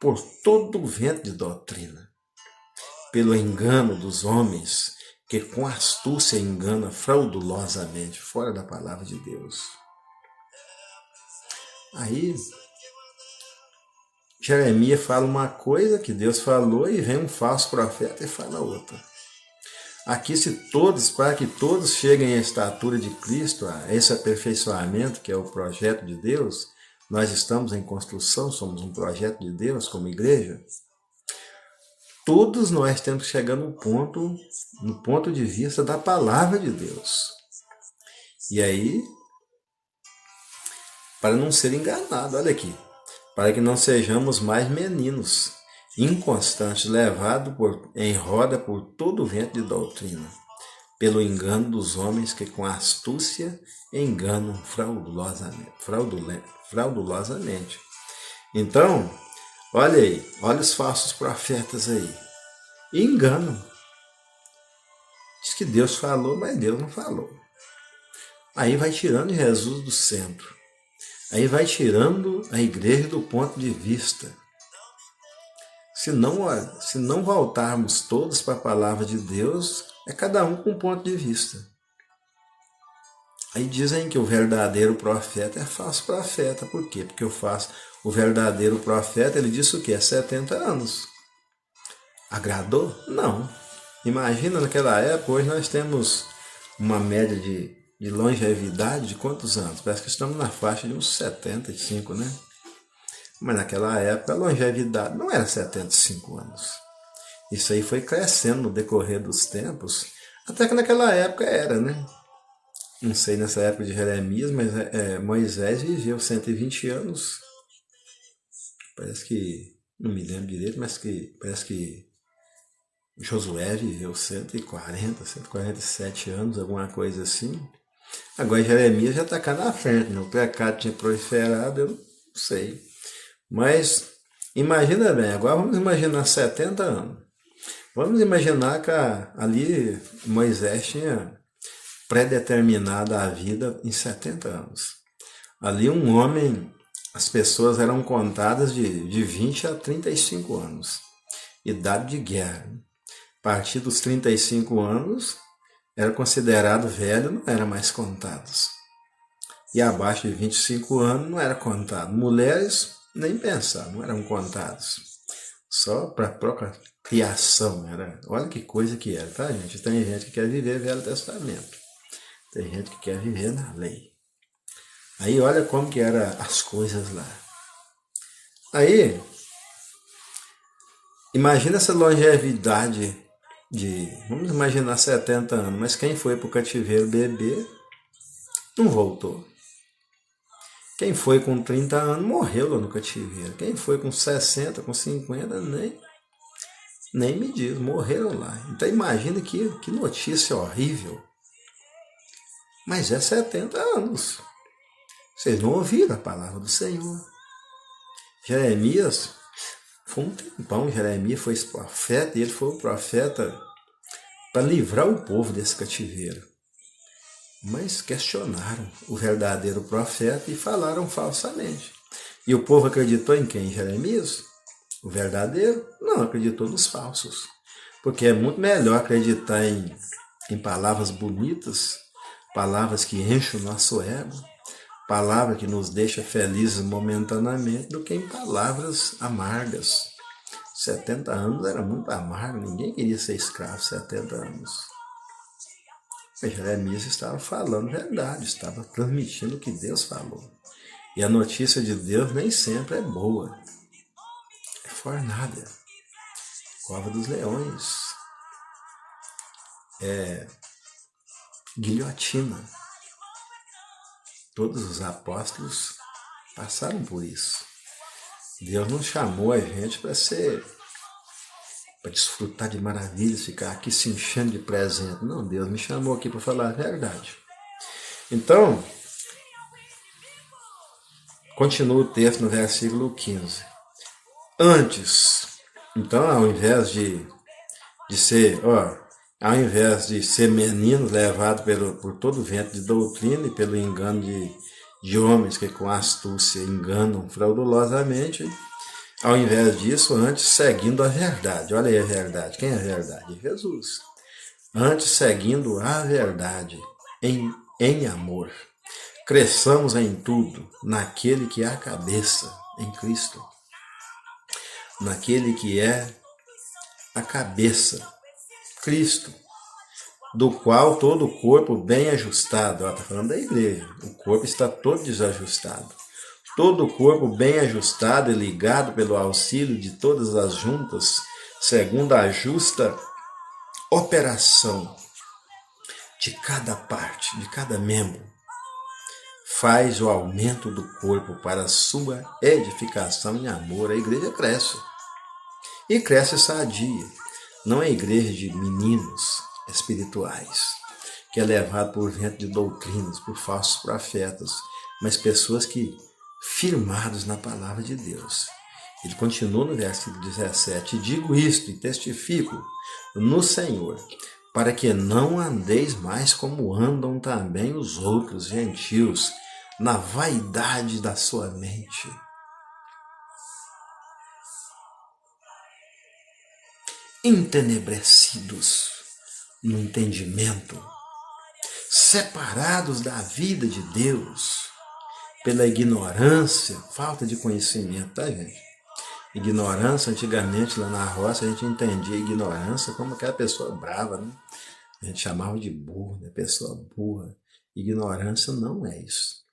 A: por todo o vento de doutrina, pelo engano dos homens, que com astúcia engana fraudulosamente, fora da palavra de Deus. Aí, Jeremias fala uma coisa que Deus falou e vem um falso profeta e fala outra. Aqui, para que todos cheguem à estatura de Cristo, a esse aperfeiçoamento que é o projeto de Deus, nós estamos em construção, somos um projeto de Deus como igreja. Todos nós temos que chegar no ponto de vista da palavra de Deus. E aí, para não ser enganado, olha aqui, para que não sejamos mais meninos, inconstantes, levados em roda por todo o vento de doutrina, pelo engano dos homens que com astúcia enganam fraudulosamente. Então, olha aí, olha os falsos profetas aí, enganam. Diz que Deus falou, mas Deus não falou. Aí vai tirando Jesus do centro. Aí vai tirando a igreja do ponto de vista. Se não voltarmos todos para a palavra de Deus, é cada um com um ponto de vista. Aí dizem que o verdadeiro profeta é falso profeta. Por quê? Porque o verdadeiro profeta, ele disse o quê? 70 anos. Agradou? Não. Imagina naquela época, hoje nós temos uma média de longevidade de quantos anos? Parece que estamos na faixa de uns 75, né? Mas naquela época a longevidade não era 75 anos. Isso aí foi crescendo no decorrer dos tempos, até que naquela época era, né? Não sei nessa época de Jeremias, mas Moisés viveu 120 anos. Parece que, não me lembro direito, mas parece que Josué viveu 147 anos, alguma coisa assim. Agora Jeremias já está cá na frente, né? O pecado tinha proliferado, eu não sei. Mas imagina bem, agora vamos imaginar 70 anos. Vamos imaginar que ali Moisés tinha predeterminado a vida em 70 anos. Ali um homem, as pessoas eram contadas de 20 a 35 anos. Idade de guerra. A partir dos 35 anos, era considerado velho, não era mais contados. E abaixo de 25 anos não era contado. Mulheres, nem pensar, não eram contados. Só para procriação. Olha que coisa que era, tá, gente? Tem gente que quer viver Velho Testamento. Tem gente que quer viver na lei. Aí olha como que eram as coisas lá. Aí, imagina essa longevidade vamos imaginar 70 anos, mas quem foi para o cativeiro bebê não voltou. Quem foi com 30 anos morreu lá no cativeiro. Quem foi com 60, com 50, nem me diz, morreram lá. Então imagina que notícia horrível. Mas é 70 anos. Vocês não ouviram a palavra do Senhor. Jeremias foi um tempão, Jeremias foi esse profeta, e ele foi o profeta para livrar o povo desse cativeiro. Mas questionaram o verdadeiro profeta e falaram falsamente. E o povo acreditou em quem? Jeremias? O verdadeiro? Não, acreditou nos falsos. Porque é muito melhor acreditar em palavras bonitas, palavras que enchem o nosso ego, palavra que nos deixa felizes momentaneamente, do que em palavras amargas. 70 anos era muito amargo, ninguém queria ser escravo 70 anos. Mas Jeremias estava falando verdade, estava transmitindo o que Deus falou. E a notícia de Deus nem sempre é boa. É fornada. Cova dos leões. É guilhotina. Todos os apóstolos passaram por isso. Deus não chamou a gente para desfrutar de maravilhas, ficar aqui se enchendo de presente. Não, Deus me chamou aqui para falar a verdade. Então, continua o texto no versículo 15. Antes, então, ao invés de ser meninos levados por todo o vento de doutrina e pelo engano de homens que com astúcia enganam fraudulosamente, ao invés disso, antes seguindo a verdade. Olha aí a verdade. Quem é a verdade? Jesus. Antes seguindo a verdade em amor. Cresçamos em tudo naquele que é a cabeça, em Cristo. Naquele que é a cabeça, Cristo, do qual todo o corpo bem ajustado, está falando da igreja, o corpo está todo desajustado, todo o corpo bem ajustado e ligado pelo auxílio de todas as juntas, segundo a justa operação de cada parte, de cada membro, faz o aumento do corpo para a sua edificação em amor. A igreja cresce, e cresce sadia. Não é igreja de meninos espirituais, que é levado por vento de doutrinas, por falsos profetas, mas pessoas que, firmados na palavra de Deus. Ele continua no versículo 17, digo isto e testifico no Senhor, para que não andeis mais como andam também os outros gentios, na vaidade da sua mente. Entenebrecidos no entendimento, separados da vida de Deus pela ignorância, falta de conhecimento, tá, gente? Ignorância, antigamente lá na roça a gente entendia ignorância como aquela pessoa brava, né? A gente chamava de burro, né? Pessoa burra. Ignorância não é isso.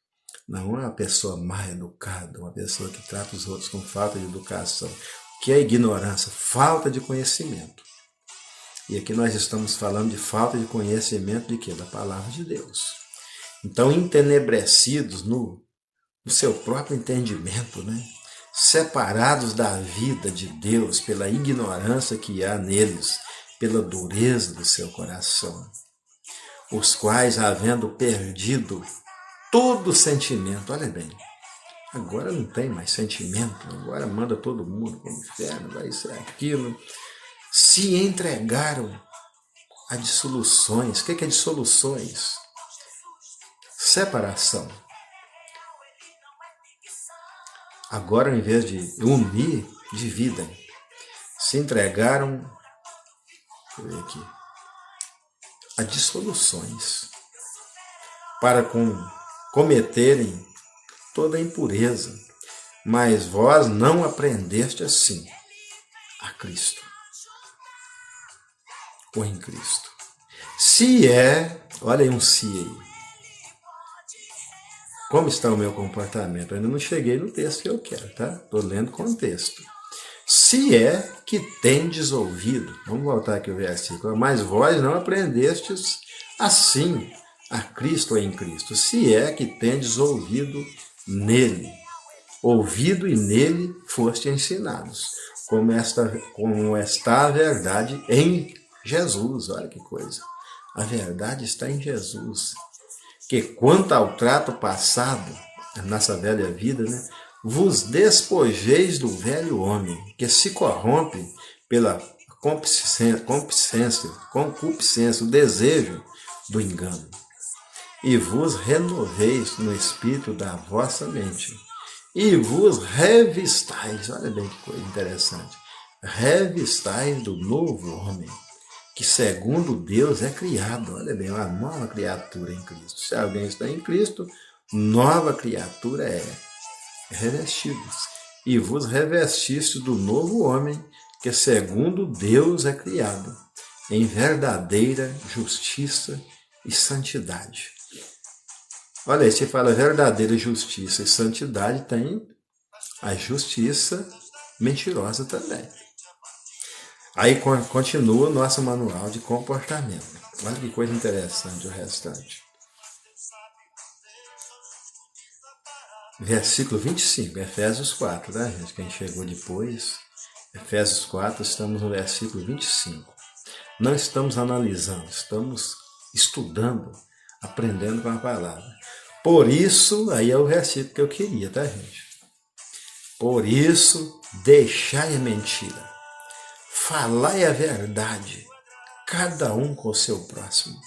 A: Não é uma pessoa mal educada, uma pessoa que trata os outros com falta de educação. O que é ignorância? Falta de conhecimento. E aqui nós estamos falando de falta de conhecimento de quê? Da palavra de Deus. Então, entenebrecidos no seu próprio entendimento, né? Separados da vida de Deus pela ignorância que há neles, pela dureza do seu coração. os quais, havendo perdido todo sentimento, olha bem, agora não tem mais sentimento, agora manda todo mundo para o inferno, vai ser aquilo, se entregaram a dissoluções. O que é dissoluções? Separação. Agora, ao invés de unir, dividem. Se entregaram, deixa eu ver aqui, a dissoluções, para cometerem toda a impureza. Mas vós não aprendeste assim a Cristo, ou em Cristo. Se é, olha aí um se aí. Como está o meu comportamento? Eu ainda não cheguei no texto que eu quero, tá? Estou lendo contexto. Se é que tendes ouvido, vamos voltar aqui ao versículo, mas vós não aprendestes assim a Cristo ou em Cristo. Se é que tendes ouvido nele, ouvido e nele foste ensinados, como está a verdade em Jesus. Olha que coisa. A verdade está em Jesus. Que quanto ao trato passado, a nossa velha vida, né, vos despojeis do velho homem, que se corrompe pela concupiscência, o desejo do engano, e vos renoveis no espírito da vossa mente, e vos revistais, olha bem que coisa interessante, revistais do novo homem, que segundo Deus é criado, olha bem, uma nova criatura em Cristo. Se alguém está em Cristo, nova criatura é. Revestidos. E vos revestistes do novo homem, que segundo Deus é criado, em verdadeira justiça e santidade. Olha aí, se fala verdadeira justiça e santidade, tem a justiça mentirosa também. Aí continua o nosso manual de comportamento. Olha que coisa interessante o restante. Versículo 25, Efésios 4, tá, gente? Quem chegou depois, Efésios 4, estamos no versículo 25. Não estamos analisando, estamos estudando, aprendendo com a palavra. Por isso, aí é o versículo que eu queria, tá, gente? Por isso, deixai a mentira. Falai a verdade, cada um com o seu próximo,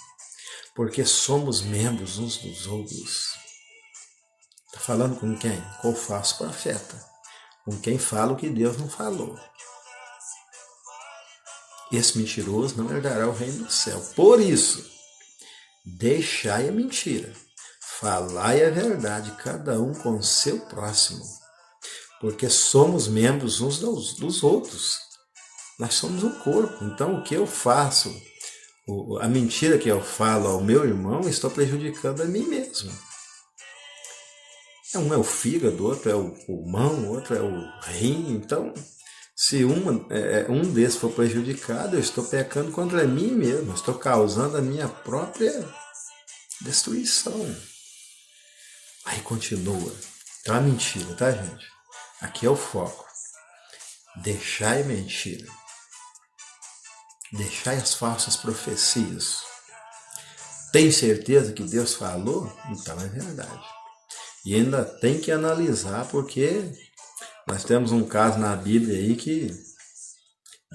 A: porque somos membros uns dos outros. Está falando com quem? Com o falso profeta, com quem fala o que Deus não falou. Esse mentiroso não herdará o reino do céu. Por isso, deixai a mentira, falai a verdade, cada um com o seu próximo, porque somos membros uns dos outros. Nós somos um corpo, então o que eu faço, a mentira que eu falo ao meu irmão, estou prejudicando a mim mesmo. Um é o fígado, outro é o pulmão, outro é o rim. Então, se um desses for prejudicado, eu estou pecando contra mim mesmo, estou causando a minha própria destruição. Aí continua. Então, a mentira, tá, gente? Aqui é o foco. Deixai a mentira. Deixai as falsas profecias. Tem certeza que Deus falou? Então é verdade. E ainda tem que analisar, porque nós temos um caso na Bíblia aí que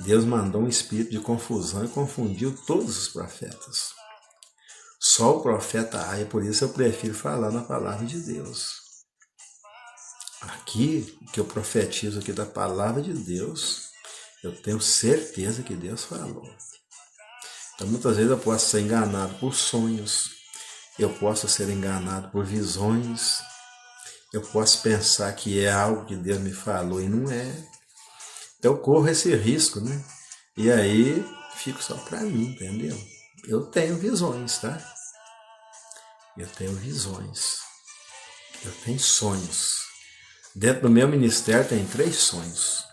A: Deus mandou um espírito de confusão e confundiu todos os profetas. Só o profeta Aia, por isso eu prefiro falar na palavra de Deus. Aqui, que eu profetizo aqui da palavra de Deus, eu tenho certeza que Deus falou. Então, muitas vezes eu posso ser enganado por sonhos, eu posso ser enganado por visões, eu posso pensar que é algo que Deus me falou e não é. Então, eu corro esse risco, né? E aí, fico só para mim, entendeu? Eu tenho visões, tá? Eu tenho visões. Eu tenho sonhos. Dentro do meu ministério tem 3 sonhos.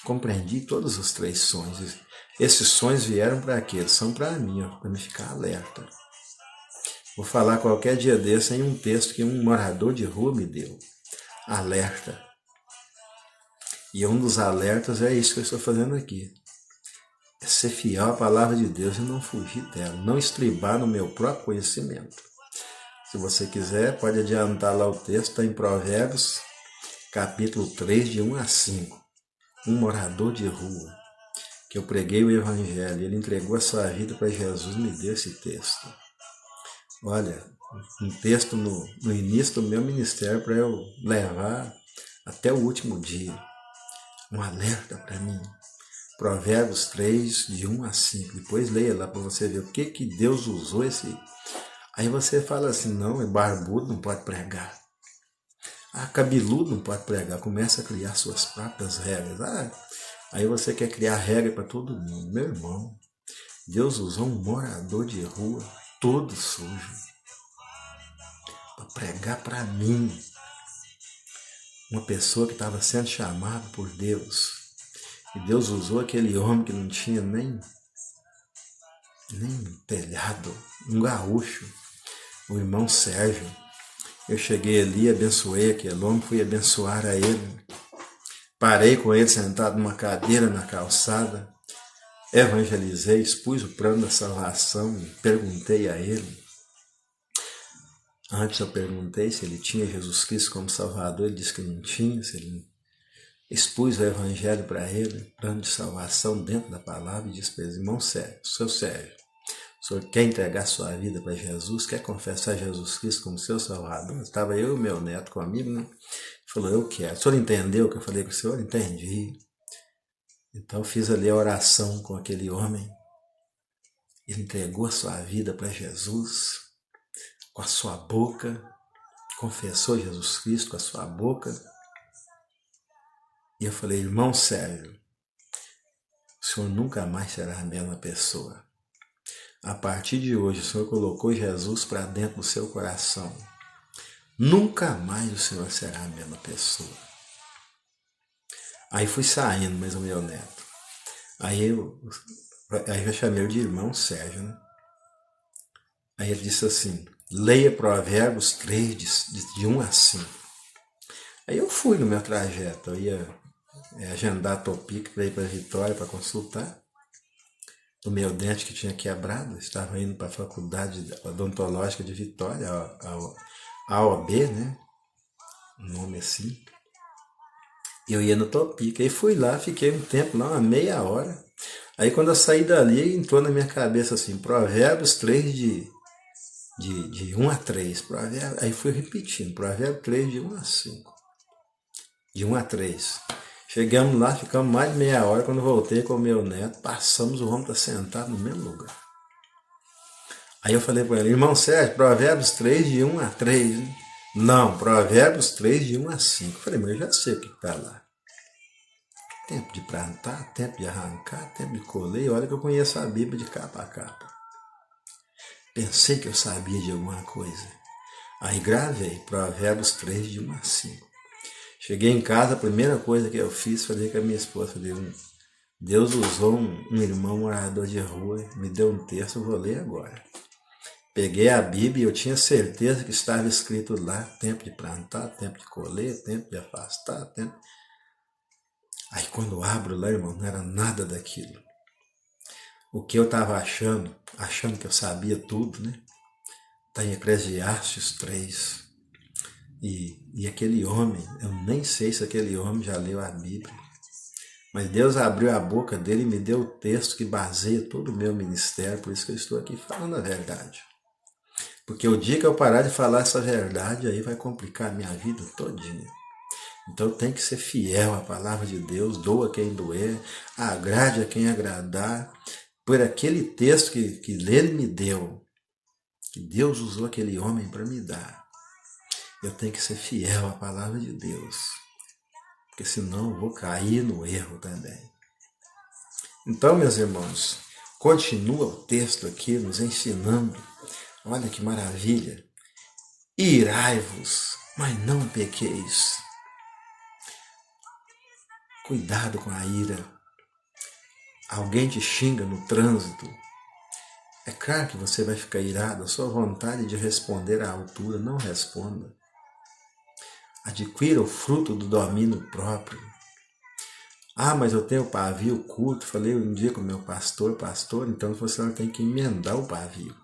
A: Compreendi todos os 3 sonhos. Esses sonhos vieram para quê? Eles são para mim, para me ficar alerta. Vou falar qualquer dia desse em um texto que um morador de rua me deu. Alerta. E um dos alertas é isso que eu estou fazendo aqui. é ser fiel à palavra de Deus e não fugir dela, não estribar no meu próprio conhecimento. Se você quiser, pode adiantar lá o texto, está em Provérbios, capítulo 3, de 1 a 5. Um morador de rua, que eu preguei o evangelho, ele entregou a sua vida para Jesus, me deu esse texto. Olha, um texto no início do meu ministério para eu levar até o último dia. Um alerta para mim. Provérbios 3, de 1 a 5. Depois leia lá para você ver o que Deus usou esse. Aí você fala assim, não, é barbudo, não pode pregar. Ah, cabeludo não pode pregar. Começa a criar suas próprias regras. Aí você quer criar regra para todo mundo. Meu irmão, Deus usou um morador de rua, todo sujo, para pregar para mim. Uma pessoa que estava sendo chamada por Deus. E Deus usou aquele homem que não tinha nem telhado, um gaúcho, o irmão Sérgio. Eu cheguei ali, abençoei aquele homem, fui abençoar a ele. Parei com ele sentado numa cadeira na calçada, evangelizei, expus o plano da salvação, perguntei a ele. Antes eu perguntei se ele tinha Jesus Cristo como Salvador, ele disse que não tinha, se ele expus o evangelho para ele, plano de salvação dentro da palavra, e disse para ele, irmão Sérgio, seu Sérgio, o senhor quer entregar sua vida para Jesus, quer confessar Jesus Cristo como seu Salvador? Estava eu e meu neto comigo, né? Ele falou, eu quero. O senhor entendeu o que eu falei com o senhor? Entendi. Então fiz ali a oração com aquele homem, ele entregou a sua vida para Jesus, com a sua boca, confessou Jesus Cristo com a sua boca. E eu falei, irmão Sérgio, o senhor nunca mais será a mesma pessoa. A partir de hoje, o senhor colocou Jesus para dentro do seu coração. Nunca mais o senhor será a mesma pessoa. Aí fui saindo, mas o meu neto. Aí eu chamei de irmão Sérgio, né? Aí ele disse assim, leia Provérbios 3, de 1 a 5. Aí eu fui no meu trajeto, eu ia agendar a Topic para ir para Vitória para consultar. O meu dente que tinha quebrado, estava indo para a faculdade odontológica de Vitória, a AOB, né? Um nome assim. E eu ia no Topic, aí fui lá, fiquei um tempo lá, uma meia hora. Aí quando eu saí dali, entrou na minha cabeça assim, Provérbios 3 de 1 a 3. Aí fui repetindo, Provérbios 3 de 1 a 5. De 1 a 3. Chegamos lá, ficamos mais de meia hora, quando voltei com o meu neto, passamos, o homem está sentado no mesmo lugar. Aí eu falei para ele, irmão Sérgio, Provérbios 3 de 1 a 3, né? Não, Provérbios 3 de 1 a 5. Eu falei, mas eu já sei o que está lá. Tempo de plantar, tempo de arrancar, tempo de colher, olha que eu conheço a Bíblia de capa a capa. Pensei que eu sabia de alguma coisa. Aí gravei, Provérbios 3 de 1 a 5. Cheguei em casa, a primeira coisa que eu fiz, falei com a minha esposa, falei, Deus usou um irmão morador de rua, me deu um texto, eu vou ler agora. Peguei a Bíblia e eu tinha certeza que estava escrito lá, tempo de plantar, tempo de colher, tempo de afastar, tempo... Aí quando eu abro lá, irmão, não era nada daquilo. O que eu estava achando que eu sabia tudo, né? Está em Eclesiastes 3. E aquele homem, eu nem sei se aquele homem já leu a Bíblia, mas Deus abriu a boca dele e me deu o texto que baseia todo o meu ministério, por isso que eu estou aqui falando a verdade. Porque o dia que eu parar de falar essa verdade, aí vai complicar a minha vida todinha. Então eu tenho que ser fiel à palavra de Deus, doa quem doer, agrade a quem agradar, por aquele texto que ele me deu, que Deus usou aquele homem para me dar. Eu tenho que ser fiel à palavra de Deus, porque senão eu vou cair no erro também. Então, meus irmãos, continua o texto aqui nos ensinando. Olha que maravilha. Irai-vos, mas não pequeis. Cuidado com a ira. Alguém te xinga no trânsito. É claro que você vai ficar irado. A sua vontade de responder à altura, não responda. Adquira o fruto do domínio próprio. Ah, mas eu tenho pavio curto. Falei um dia com o meu pastor, então você não tem que emendar o pavio.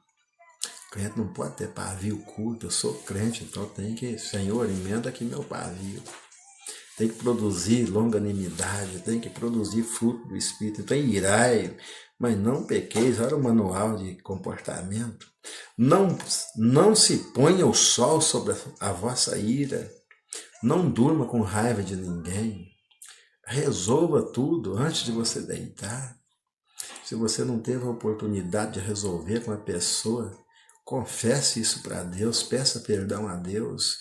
A: O crente não pode ter pavio curto. Eu sou crente, então tem que, Senhor, emenda aqui meu pavio. Tem que produzir longanimidade, tem que produzir fruto do Espírito. Então, irai, mas não pequeis. Olha o manual de comportamento. Não se ponha o sol sobre a vossa ira. Não durma com raiva de ninguém. Resolva tudo antes de você deitar. Se você não teve a oportunidade de resolver com a pessoa, confesse isso para Deus, peça perdão a Deus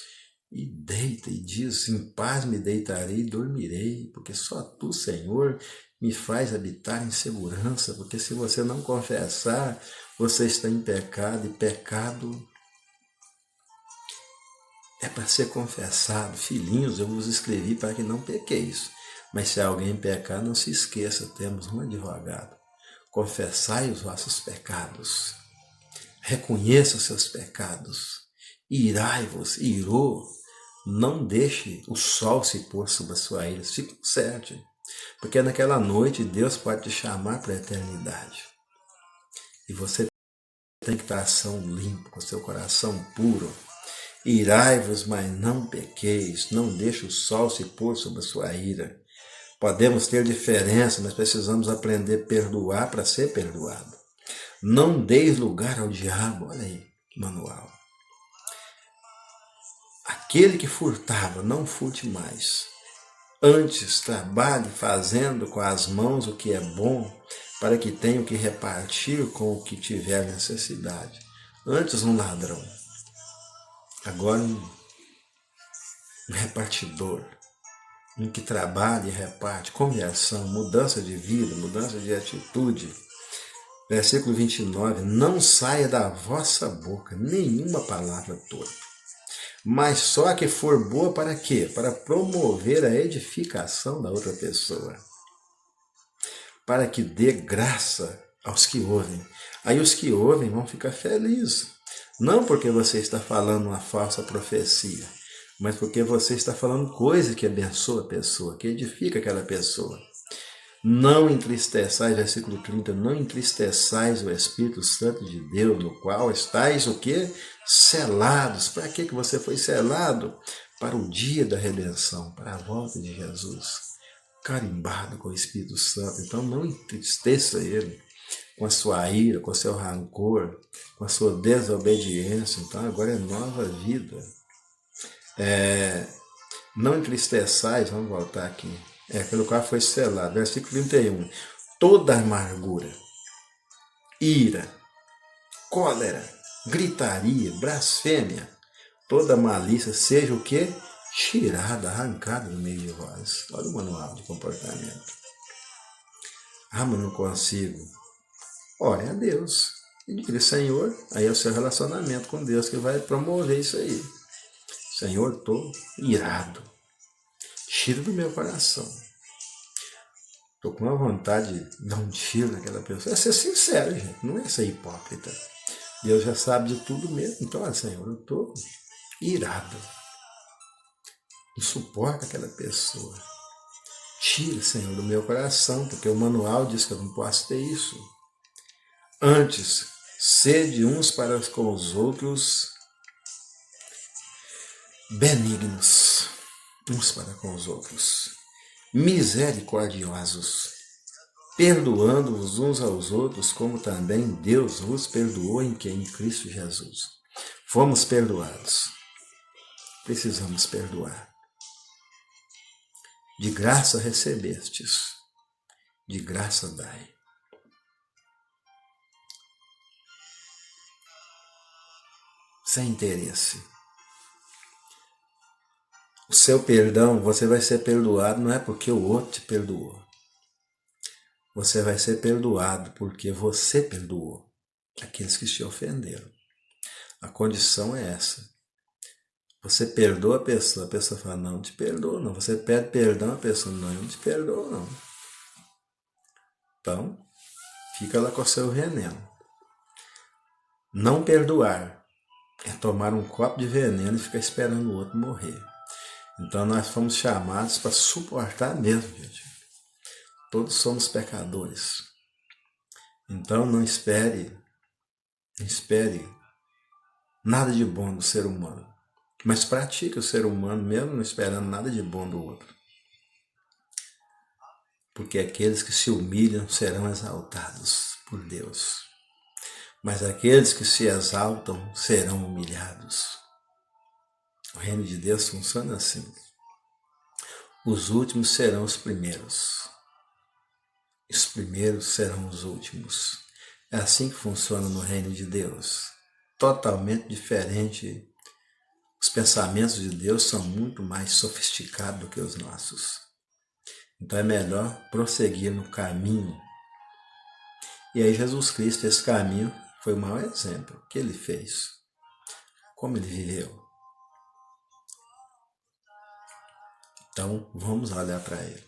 A: e deita e diz: em paz me deitarei e dormirei, porque só tu, Senhor, me faz habitar em segurança, porque se você não confessar, você está em pecado, e pecado é para ser confessado. Filhinhos, eu vos escrevi para que não pequeis. Mas se alguém pecar, não se esqueça, temos um advogado. Confessai os vossos pecados. Reconheça os seus pecados. Irai-vos, irou. Não deixe o sol se pôr sobre a sua ira. Se conserte. Porque naquela noite Deus pode te chamar para a eternidade. E você tem que estar ação limpo, com seu coração puro. Irai-vos, mas não pequeis, não deixe o sol se pôr sobre a sua ira. Podemos ter diferença, mas precisamos aprender a perdoar para ser perdoado. Não deis lugar ao diabo, olha aí, manual. Aquele que furtava, não furte mais. Antes, trabalhe fazendo com as mãos o que é bom, para que tenha o que repartir com o que tiver necessidade. Antes, um ladrão. Agora, um repartidor. Um que trabalha e reparte, conversão, mudança de vida, mudança de atitude. Versículo 29, não saia da vossa boca nenhuma palavra tola, mas só a que for boa para quê? Para promover a edificação da outra pessoa, para que dê graça aos que ouvem. Aí os que ouvem vão ficar felizes, não porque você está falando uma falsa profecia, mas porque você está falando coisa que abençoa a pessoa, que edifica aquela pessoa. Não entristeçais, versículo 30, não entristeçais o Espírito Santo de Deus, no qual estáis o quê? Selados. Para que você foi selado? Para o dia da redenção, para a volta de Jesus. Carimbado com o Espírito Santo. Então não entristeça ele com a sua ira, com o seu rancor, com a sua desobediência. Então agora é nova vida. Não entristeçais, vamos voltar aqui. Pelo qual foi selado. Versículo 31. Toda amargura, ira, cólera, gritaria, blasfêmia, toda malícia, seja o que? Tirada, arrancada do meio de vós. Olha o manual de comportamento. Ah, mas não consigo. Ore a Deus. E diga, Senhor, aí é o seu relacionamento com Deus que vai promover isso aí. Senhor, estou irado. Tira do meu coração. Estou com uma vontade de dar um tiro naquela pessoa. É ser sincero, gente. Não é ser hipócrita. Deus já sabe de tudo mesmo. Então, olha, Senhor, eu estou irado. Não suporto aquela pessoa. Tira, Senhor, do meu coração, porque o manual diz que eu não posso ter isso. Antes, sede uns para com os outros benignos, uns para com os outros, misericordiosos, perdoando-vos uns aos outros, como também Deus vos perdoou em quem? Em Cristo Jesus. Fomos perdoados. Precisamos perdoar. De graça recebestes, de graça dai. Sem interesse. O seu perdão, você vai ser perdoado não é porque o outro te perdoou. Você vai ser perdoado porque você perdoou aqueles que te ofenderam. A condição é essa. Você perdoa a pessoa fala, não te perdoa não. Você pede perdão, a pessoa, não, eu não te perdoo não. Então, fica lá com o seu veneno. Não perdoar é tomar um copo de veneno e ficar esperando o outro morrer. Então nós fomos chamados para suportar mesmo, gente. Todos somos pecadores. Então não espere nada de bom do ser humano. Mas pratique o ser humano mesmo não esperando nada de bom do outro. Porque aqueles que se humilham serão exaltados por Deus. Mas aqueles que se exaltam serão humilhados. O reino de Deus funciona assim. Os últimos serão os primeiros. Os primeiros serão os últimos. É assim que funciona no reino de Deus. Totalmente diferente. Os pensamentos de Deus são muito mais sofisticados do que os nossos. Então é melhor prosseguir no caminho. E aí Jesus Cristo, esse caminho, foi o maior exemplo que ele fez. Como ele viveu. Então vamos olhar para ele.